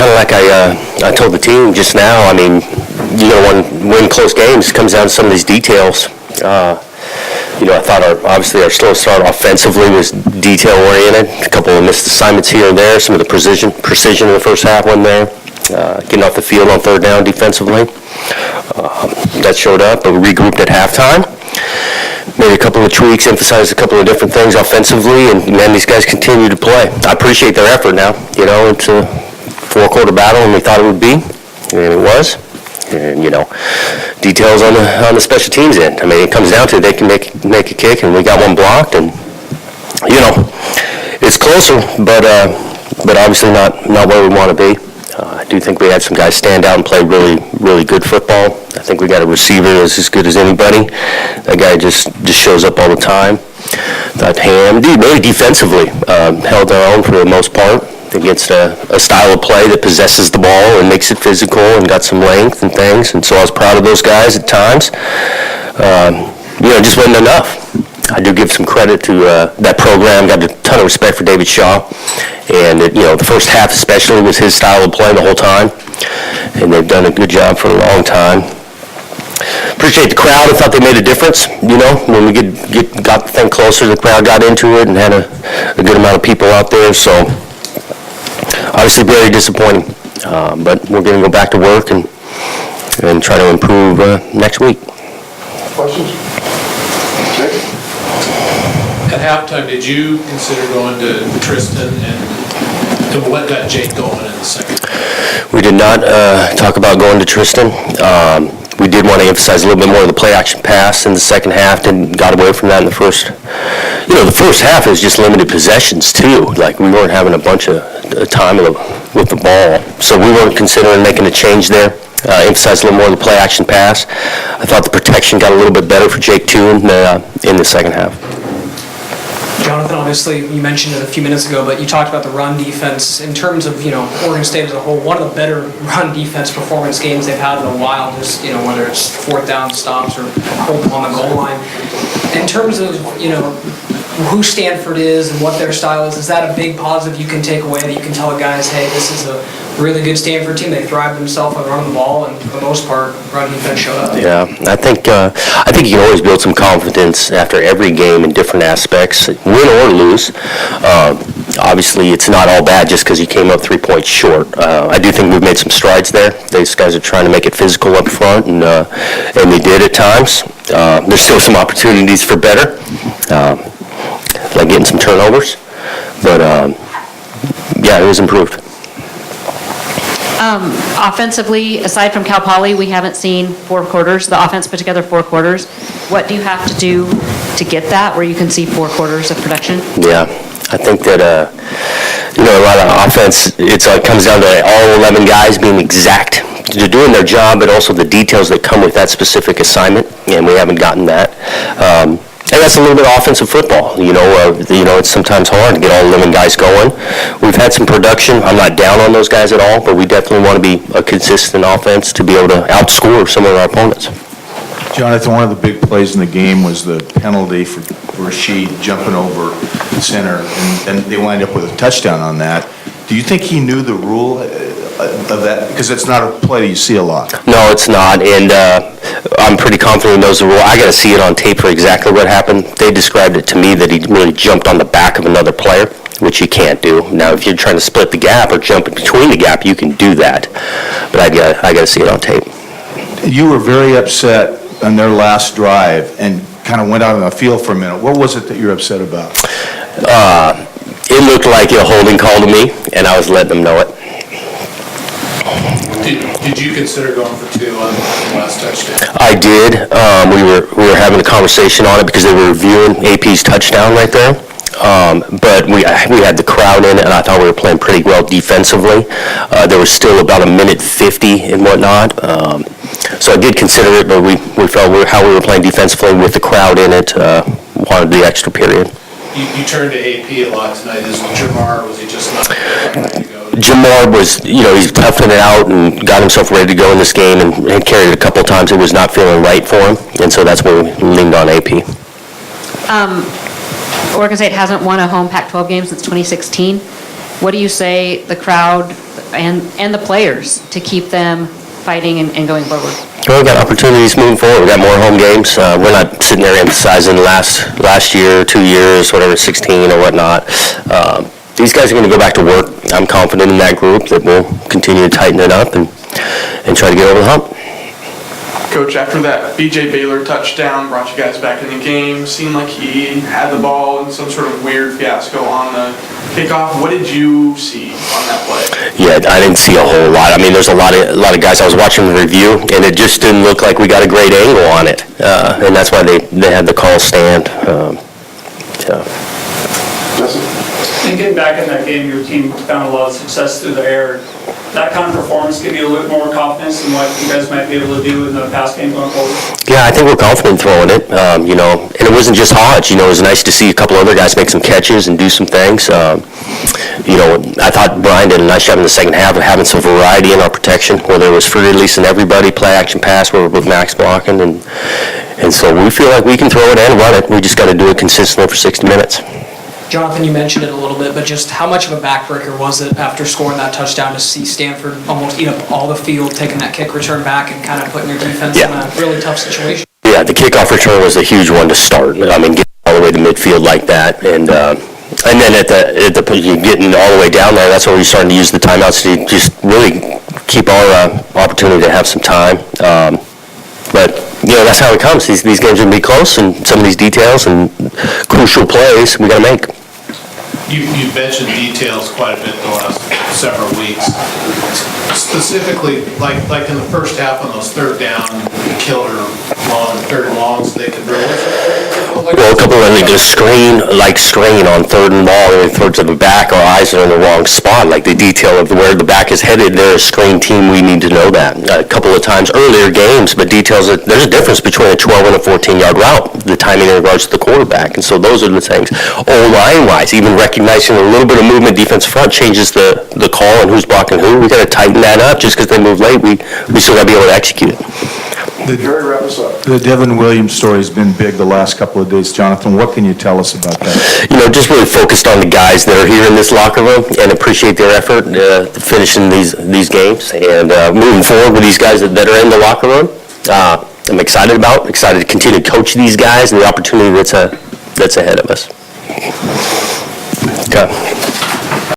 kind of like I told the team just now, I mean, you know, win close games. It comes down to some of these details. I thought obviously our slow start offensively was detail-oriented. A couple of missed assignments here and there. Some of the precision in the first half wasn't there. Getting off the field on third down defensively. That showed up, but we regrouped at halftime. Made a couple of tweaks, emphasized a couple of different things offensively, and man, these guys continue to play. I appreciate their effort now. You know, it's a four-quarter battle, and we thought it would be, and it was. And, details on the special teams end. I mean, it comes down to they can make a kick, and we got one blocked, and, it's closer, but obviously not where we want to be. I do think we had some guys stand out and play really, really good football. I think we got a receiver that's as good as anybody. That guy just shows up all the time. That Ham, really defensively, held our own for the most part against a style of play that possesses the ball and makes it physical and got some length and things. And so I was proud of those guys at times. It just wasn't enough. I do give some credit to that program. Got a ton of respect for David Shaw. And, the first half especially was his style of play the whole time. And they've done a good job for a long time. Appreciate the crowd. I thought they made a difference. When we got the thing closer, the crowd got into it and had a good amount of people out there. So, obviously very disappointing. But we're going to go back to work and try to improve next week. Questions? At halftime, did you consider going to Tristan and what got Jake going in the second? We did not talk about going to Tristan. We did want to emphasize a little bit more of the play-action pass in the second half, and got away from that in the first. The first half is just limited possessions, too. Like, we weren't having a bunch of time with the ball. So we weren't considering making a change there. Emphasize a little more of the play-action pass. I thought the protection got a little bit better for Jake, too, in the second half. Jonathan, obviously, you mentioned it a few minutes ago, but you talked about the run defense. In terms of, Oregon State as a whole, one of the better run defense performance games they've had in a while, just, whether it's fourth down stops or hold them on the goal line. In terms of, who Stanford is and what their style is that a big positive you can take away, that you can tell the guys, hey, this is a really good Stanford team. They thrive themselves on running the ball, and for the most part, run defense showed up. Yeah, I think you can always build some confidence after every game in different aspects, win or lose. Obviously, it's not all bad just because you came up 3 points short. I do think we've made some strides there. These guys are trying to make it physical up front, and they did at times. There's still some opportunities for better, like getting some turnovers. But, it was improved. Offensively, aside from Cal Poly, we haven't seen 4 quarters. The offense put together 4 quarters. What do you have to do to get that, where you can see 4 quarters of production? Yeah, I think that, a lot of offense, it comes down to all 11 guys being exact. They're doing their job, but also the details that come with that specific assignment, and we haven't gotten that. And that's a little bit of offensive football. It's sometimes hard to get all 11 guys going. We've had some production. I'm not down on those guys at all, but we definitely want to be a consistent offense to be able to outscore some of our opponents. Jonathan, one of the big plays in the game was the penalty for Rashid jumping over the center, and they wind up with a touchdown on that. Do you think he knew the rule of that? Because it's not a play you see a lot. No, it's not, and I'm pretty confident he knows the rule. I got to see it on tape for exactly what happened. They described it to me that he really jumped on the back of another player, which you can't do. Now, if you're trying to split the gap or jump in between the gap, you can do that, but I got to see it on tape. You were very upset on their last drive and kind of went out on the field for a minute. What was it that you're upset about? It looked like a holding call to me, and I was letting them know it. Did you consider going for 2 on the last touchdown? I did. We were having a conversation on it because they were reviewing AP's touchdown right there. But we had the crowd in it, and I thought we were playing pretty well defensively. There was still about 1:50 and whatnot. So I did consider it, but we felt how we were playing defensively with the crowd in it, wanted the extra period. You turned to AP a lot tonight. Is Jamar, was he just not ready to go? Jamar was, he's toughing it out and got himself ready to go in this game and had carried it a couple of times. It was not feeling right for him, and so that's where we leaned on AP. Oregon State hasn't won a home Pac-12 game since 2016. What do you say the crowd and the players to keep them fighting and going forward? Well, we've got opportunities moving forward. We've got more home games. We're not sitting there emphasizing last year, 2 years, whatever, 16 or whatnot. These guys are going to go back to work. I'm confident in that group that we'll continue to tighten it up and try to get over the hump. Coach, after that B.J. Baylor touchdown brought you guys back in the game, seemed like he had the ball in some sort of weird fiasco on the kickoff. What did you see on that play? Yeah, I didn't see a whole lot. I mean, there's a lot of guys. I was watching the review, and it just didn't look like we got a great angle on it, and that's why they had the call stand. And getting back in that game, your team found a lot of success through the air. That kind of performance give you a little bit more confidence in what you guys might be able to do in the pass game going forward? Yeah, I think we're confident throwing it, and it wasn't just Hodge. It was nice to see a couple other guys make some catches and do some things. I thought Brian did a nice job in the second half of having some variety in our protection, whether it was free releasing everybody, play action pass, where we're with max blocking, and so we feel like we can throw it and run it. We just got to do it consistently for 60 minutes. Jonathan, you mentioned it a little bit, but just how much of a backbreaker was it after scoring that touchdown to see Stanford almost eat up all the field, taking that kick return back and kind of putting your defense in a really tough situation? Yeah, the kickoff return was a huge one to start. I mean, getting all the way to midfield like that, and then at the getting all the way down there, that's where we're starting to use the timeouts to just really keep our opportunity to have some time. But that's how it comes. These games are going to be close, and some of these details and crucial plays we got to make. You've mentioned details quite a bit the last several weeks. Specifically, like in the first half on those third down, killer long, third longs, they could really... Well, a couple of them, they just screen on third and ball, and they throw it to the back, our eyes are in the wrong spot, like the detail of where the back is headed, they're a screen team, we need to know that. A couple of times earlier games, but details, there's a difference between a 12 and a 14-yard route, the timing in regards to the quarterback, and so those are the things. O-line-wise, even recognizing a little bit of movement, defense front changes the call and who's blocking who. We got to tighten that up. Just because they move late, we still got to be able to execute it. The Devin Williams story's been big the last couple of days. Jonathan, what can you tell us about that? Just really focused on the guys that are here in this locker room and appreciate their effort finishing these games and moving forward with these guys that are in the locker room. I'm excited to continue to coach these guys and the opportunity that's ahead of us. Okay.